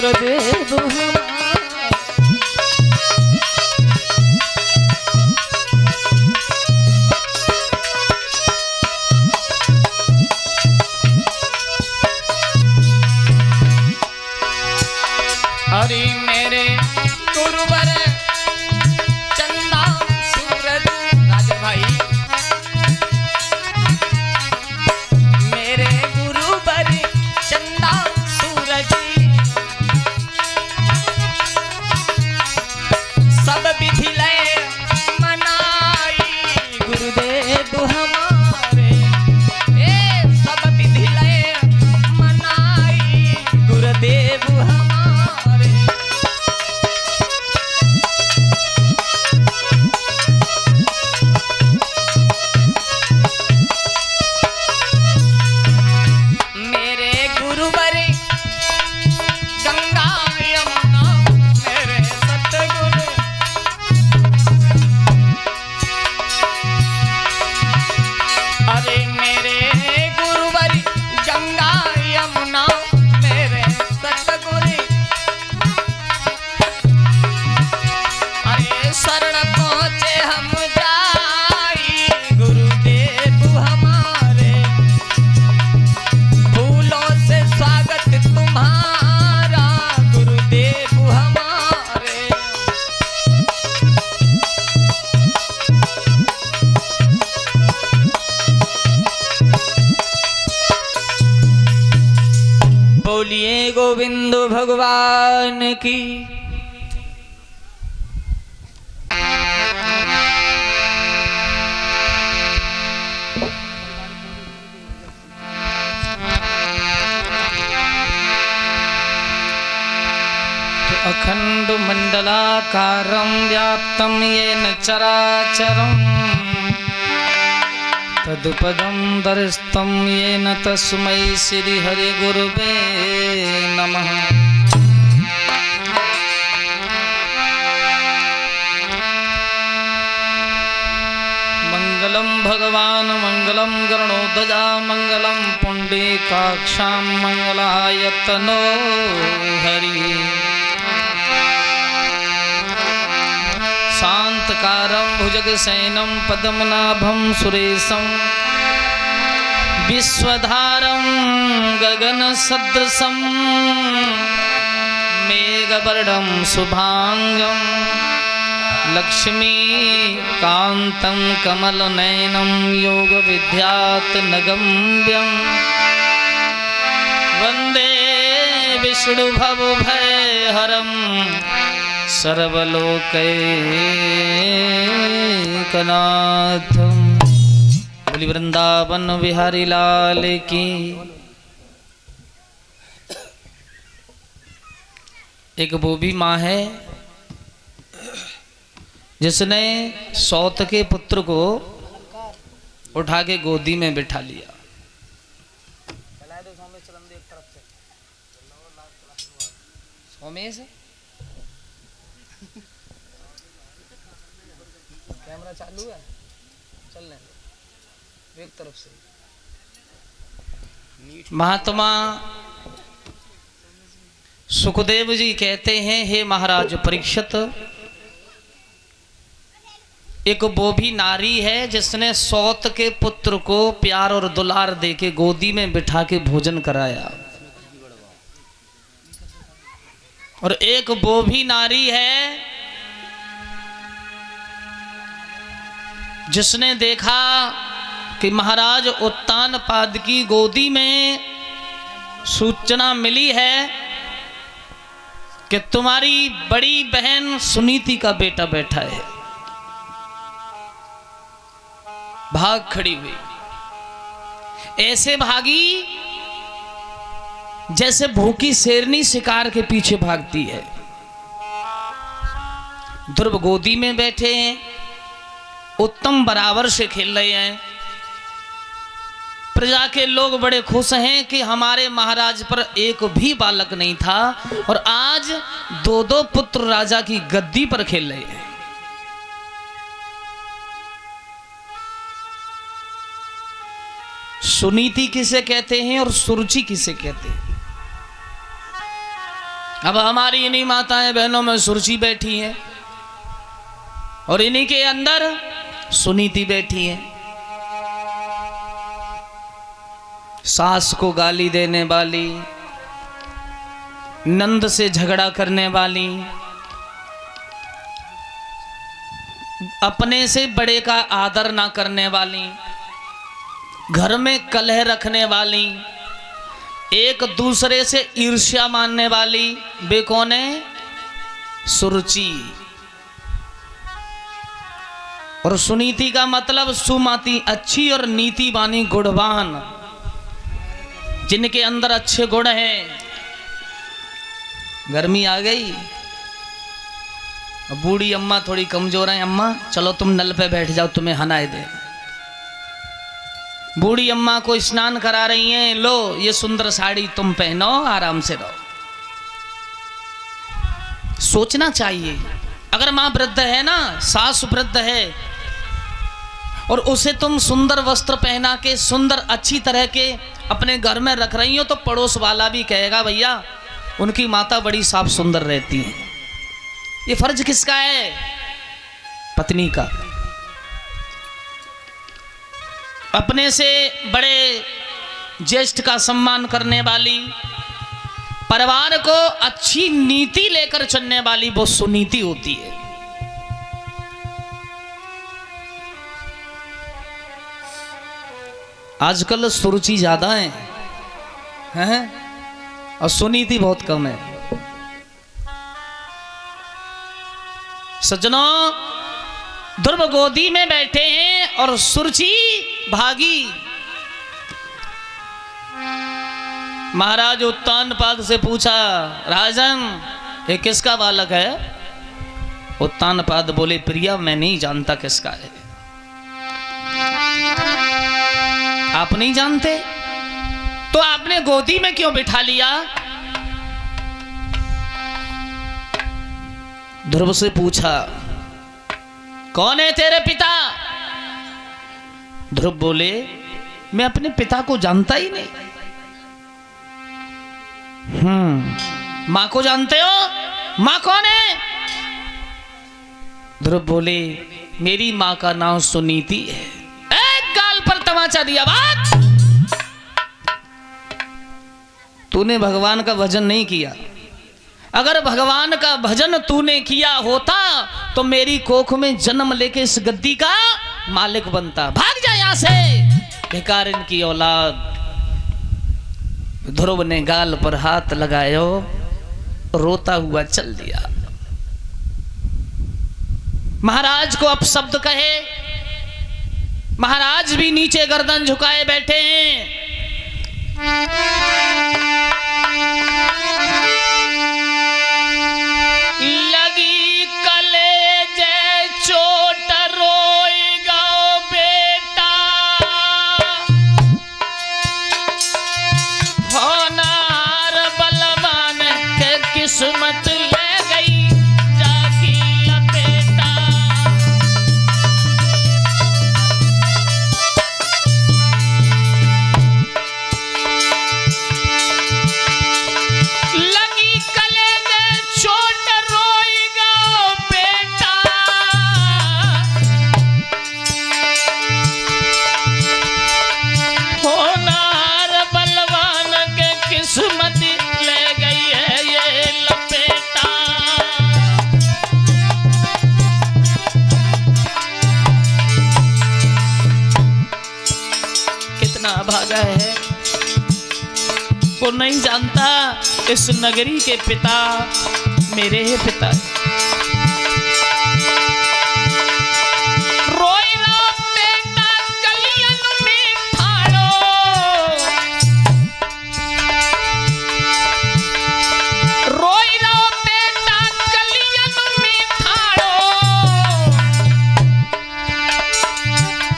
गुरुदेव हरि मेरे गुरुवर चंदा सूरज राजा भाई मेरे गुरुवर चंदा सूरज सब विधि लय मनाई गुरुदेव हमारे सब विधि लय मनाई गुरुदेव हमारे। बोलिए गोविंद भगवान की। अखंड मंडलाकारं व्याप्तं येन चराचरम् तदुपदं दर्शितं येन तस्मै श्री हरि गुरुवे नमः। मंगलं भगवान् मंगलं गरुड़ध्वजा मंगलं पुंडरीकाक्षां मंगलायतनो हरि। शांतकारं भुजगशयनं पद्मनाभं सुरेशं विश्वधारं गगनसदृशं मेघवर्णं शुभांगं लक्ष्मीकान्तं कमलनयनं योगविद्यात्मगम्यं वन्दे विष्णुभवभयहरं सर्वलोकैकनाथं। बोली वृंदावन बिहारी लाल की। एक वो भी माँ है जिसने सौत के पुत्र को उठा के गोदी में बिठा लिया। सोमेश कैमरा चालू है, चल रहे एक तरफ से। महात्मा सुखदेव जी कहते हैं, हे महाराज परीक्षित, एक वो भी नारी है जिसने सौत के पुत्र को प्यार और दुलार देके गोदी में बिठा के भोजन कराया, और एक वो भी नारी है जिसने देखा कि महाराज उत्तानपाद की गोदी में सूचना मिली है कि तुम्हारी बड़ी बहन सुनीति का बेटा बैठा है। भाग खड़ी हुई, ऐसे भागी जैसे भूखी शेरनी शिकार के पीछे भागती है। ध्रुव गोदी में बैठे हैं, उत्तम बराबर से खेल रहे हैं। प्रजा के लोग बड़े खुश हैं कि हमारे महाराज पर एक भी बालक नहीं था, और आज दो दो पुत्र राजा की गद्दी पर खेल रहे हैं। सुनीति किसे कहते हैं और सुरुचि किसे कहते हैं? अब हमारी इन्हीं माताएं बहनों में सुरुचि बैठी है और इन्हीं के अंदर सुनीति बैठी है। सास को गाली देने वाली, नंद से झगड़ा करने वाली, अपने से बड़े का आदर ना करने वाली, घर में कलह रखने वाली, एक दूसरे से ईर्ष्या मानने वाली, वे कौन है? सुरुचि। और सुनीति का मतलब सुमति, अच्छी, और नीति वाणी गुणवान, जिनके अंदर अच्छे गुण हैं। गर्मी आ गई, अब बूढ़ी अम्मा थोड़ी कमजोर है। अम्मा चलो तुम नल पे बैठ जाओ, तुम्हें हनाए दे। बूढ़ी अम्मा को स्नान करा रही हैं, लो ये सुंदर साड़ी तुम पहनो, आराम से रहो। सोचना चाहिए, अगर माँ वृद्ध है ना, सास वृद्ध है, और उसे तुम सुंदर वस्त्र पहना के सुंदर अच्छी तरह के अपने घर में रख रही हो, तो पड़ोस वाला भी कहेगा भैया उनकी माता बड़ी साफ सुंदर रहती है। ये फर्ज किसका है? पत्नी का। अपने से बड़े ज्येष्ठ का सम्मान करने वाली, परिवार को अच्छी नीति लेकर चलने वाली, वो सुनीति होती है। आजकल सुरुचि ज्यादा है और सुनीति बहुत कम है। सज्जनों, ध्रुव गोदी में बैठे हैं और सुरुचि भागी। महाराज उत्तानपाद से पूछा, राजन ये किसका बालक है? उत्तानपाद बोले, प्रिया मैं नहीं जानता किसका है। आप नहीं जानते तो आपने गोदी में क्यों बिठा लिया? ध्रुव से पूछा, कौन है तेरे पिता? ध्रुव बोले, मैं अपने पिता को जानता ही नहीं। मां को जानते हो? मां कौन है? ध्रुव बोले, मेरी मां का नाम सुनीति है। एक गाल पर तमाचा दिया। बात, तूने भगवान का भजन नहीं किया। अगर भगवान का भजन तूने किया होता तो मेरी कोख में जन्म लेके इस गद्दी का मालिक बनता। भाग जा यहां से, बेकार इनकी औलाद। ध्रुव ने गाल पर हाथ लगायो, रोता हुआ चल दिया। महाराज को अपशब्द कहे, महाराज भी नीचे गर्दन झुकाए बैठे हैं। लगी कलेजे चोट रोएगा बेटा, होनार बलवान के किस्मत ले गई जाकी लपेटा। लगी कलेजे चोट रोएगा बेटा, होनार बलवान के किस्मत ले गई है ये लपेटा। कितना भागा है वो नहीं जानता। इस नगरी के पिता मेरे ही पिता। रोई रो बेटा कलियन में ठाड़ो, रोई रो बेटा कलियन में ठाड़ो,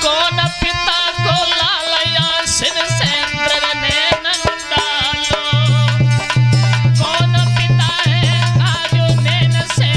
कौन पिता को लालया सिर से ने नंदालो, कौन पिता है आजो नैन से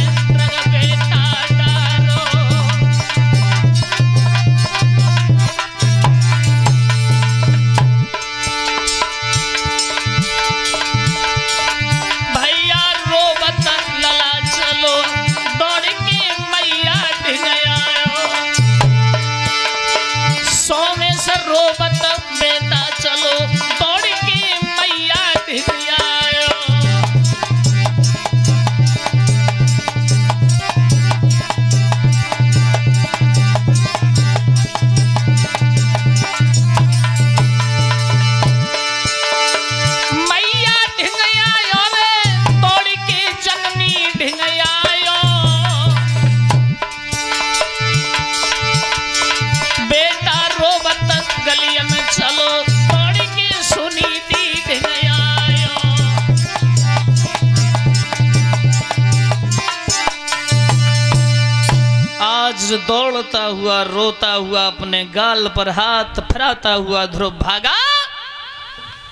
से दौड़ता हुआ रोता हुआ अपने गाल पर हाथ फिराता हुआ ध्रुव भागा।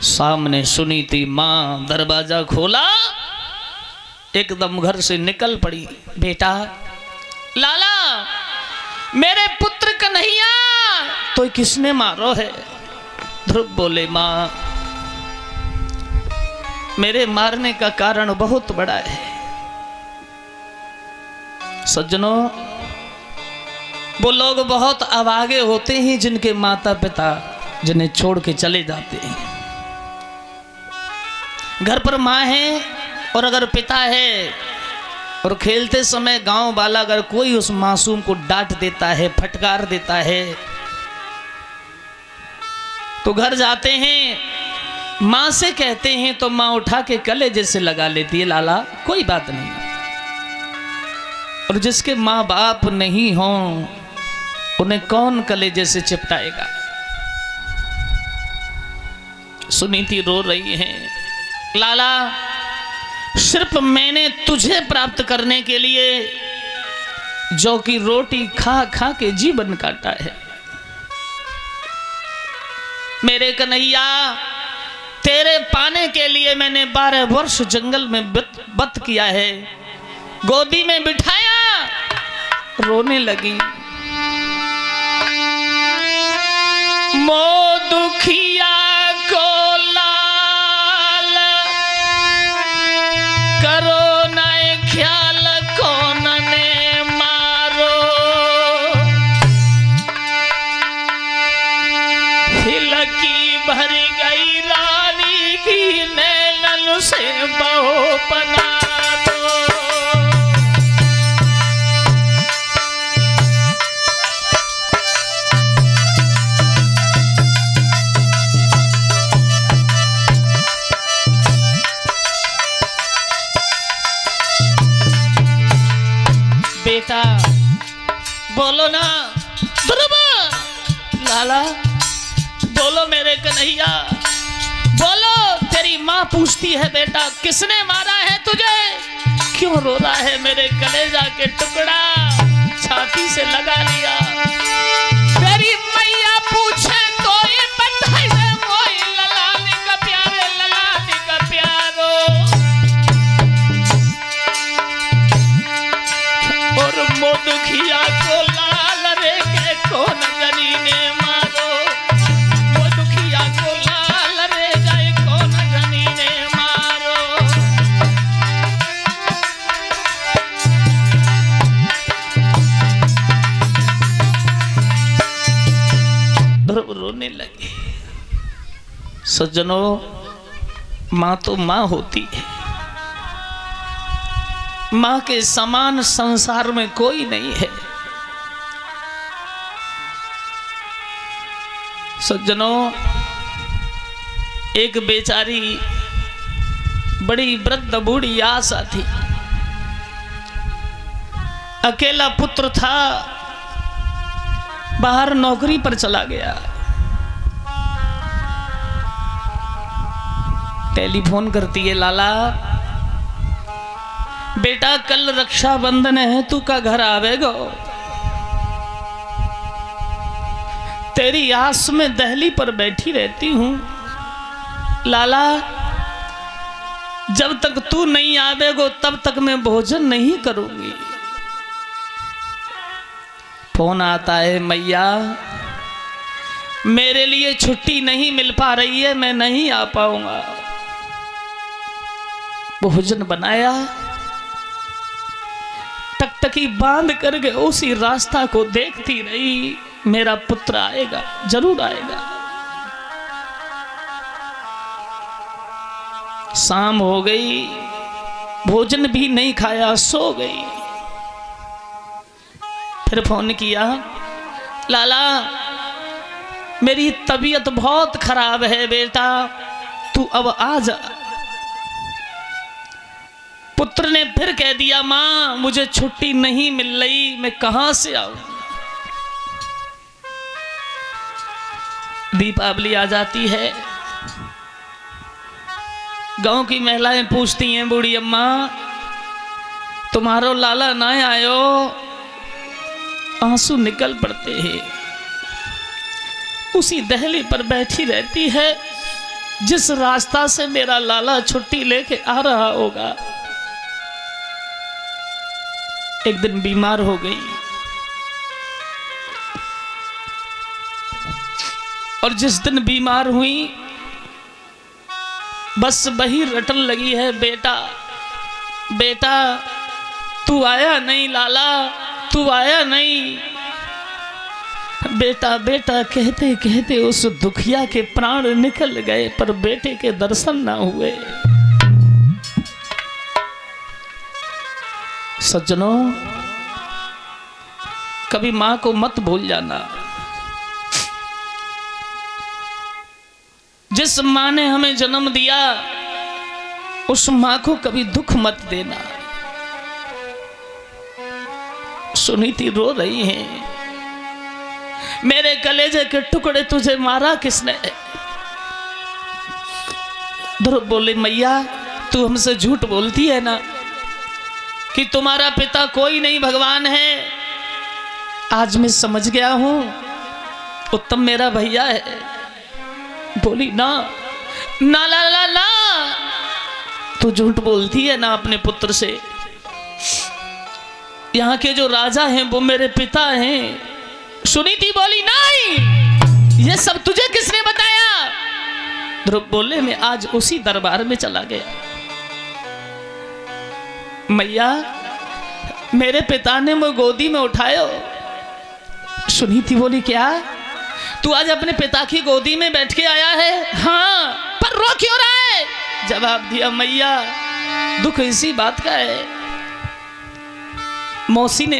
सामने सुनीति मां दरवाजा खोला, एकदम घर से निकल पड़ी। बेटा लाला, मेरे पुत्र कन्हैया तो किसने मारो है? ध्रुव बोले मां, मेरे मारने का कारण बहुत बड़ा है। सज्जनों, वो लोग बहुत अभागे होते हैं जिनके माता पिता जिन्हें छोड़ के चले जाते हैं। घर पर माँ है और अगर पिता है और खेलते समय गांव वाला अगर कोई उस मासूम को डांट देता है, फटकार देता है, तो घर जाते हैं, माँ से कहते हैं तो माँ उठा के कलेजे से लगा लेती है, लाला कोई बात नहीं। और जिसके माँ बाप नहीं हों उन्हें कौन कलेजे से चिपटाएगा। सुनीति रो रही है, लाला सिर्फ मैंने तुझे प्राप्त करने के लिए जौ की रोटी खा खा के जीवन काटा है। मेरे कन्हैया, तेरे पाने के लिए मैंने 12 वर्ष जंगल में बत किया है। गोदी में बिठाया, रोने लगी। मो दुखिया को लाल करो ना ख्याल, कौन ने मारो। हिलकी भरी गई रानी की नैनन से बहो पना दो। बेटा बोलो ना ध्रुव, लाला बोलो मेरे कन्हैया, बोलो। तेरी माँ पूछती है बेटा किसने मारा है तुझे, क्यों रो रहा है? मेरे कलेजा के टुकड़ा छाती से लगा लिया। तेरी मैया पूछे तो ये बताई है, मोई ललानी का प्यारे, ललानी का प्यारो। और मोदुखिया को लाल रे के कौन जनी ने मारो। मोदुखिया को लाल रे जाए कौन जनी ने मारो। ध्रुव रोने लगे। सज्जनों, माँ तो माँ होती है, माँ के समान संसार में कोई नहीं है। सज्जनों, एक बेचारी बड़ी वृद्ध बूढ़ी आशा थी, अकेला पुत्र था, बाहर नौकरी पर चला गया। टेलीफोन करती है, लाला बेटा कल रक्षाबंधन है, तू का घर आवेगो? तेरी आस में दहली पर बैठी रहती हूं। लाला जब तक तू नहीं आवेगो तब तक मैं भोजन नहीं करूंगी। फोन आता है, मैया मेरे लिए छुट्टी नहीं मिल पा रही है, मैं नहीं आ पाऊंगा। भोजन बनाया, टकटकी बांध करके उसी रास्ता को देखती रही, मेरा पुत्र आएगा, जरूर आएगा। शाम हो गई, भोजन भी नहीं खाया, सो गई। फिर फोन किया, लाला मेरी तबीयत बहुत खराब है बेटा, तू अब आ जा। पुत्र ने फिर कह दिया, मां मुझे छुट्टी नहीं मिल रही, मैं कहां से आऊं। दीपावली आ जाती है, गांव की महिलाएं पूछती हैं, बूढ़ी अम्मा तुम्हारो लाला ना आयो, आंसू निकल पड़ते हैं। उसी दहली पर बैठी रहती है जिस रास्ता से मेरा लाला छुट्टी लेके आ रहा होगा। एक दिन बीमार हो गई और जिस दिन बीमार हुई बस वही रटन लगी है, बेटा बेटा तू आया नहीं, लाला तू आया नहीं। बेटा बेटा कहते कहते उस दुखिया के प्राण निकल गए, पर बेटे के दर्शन ना हुए। सज्जनों, कभी मां को मत भूल जाना। जिस मां ने हमें जन्म दिया उस मां को कभी दुख मत देना। सुनीति रो रही है, मेरे कलेजे के टुकड़े तुझे मारा किसने? ध्रुव बोले, मैया तू हमसे झूठ बोलती है ना कि तुम्हारा पिता कोई नहीं भगवान है। आज मैं समझ गया हूं, उत्तम मेरा भैया है। बोली, ना ना ला ला ना, तू झूठ बोलती है ना अपने पुत्र से। यहाँ के जो राजा हैं वो मेरे पिता हैं। सुनीति बोली, नहीं, ये सब तुझे किसने बताया? ध्रुव बोले, मैं आज उसी दरबार में चला गया। मैया मेरे पिता ने मुझे गोदी में उठायो। सुनीति बोली, क्या तू आज अपने पिता की गोदी में बैठ के आया है? हाँ, पर रो क्यों रहा है? जवाब दिया, मैया दुख इसी बात का है, मौसी ने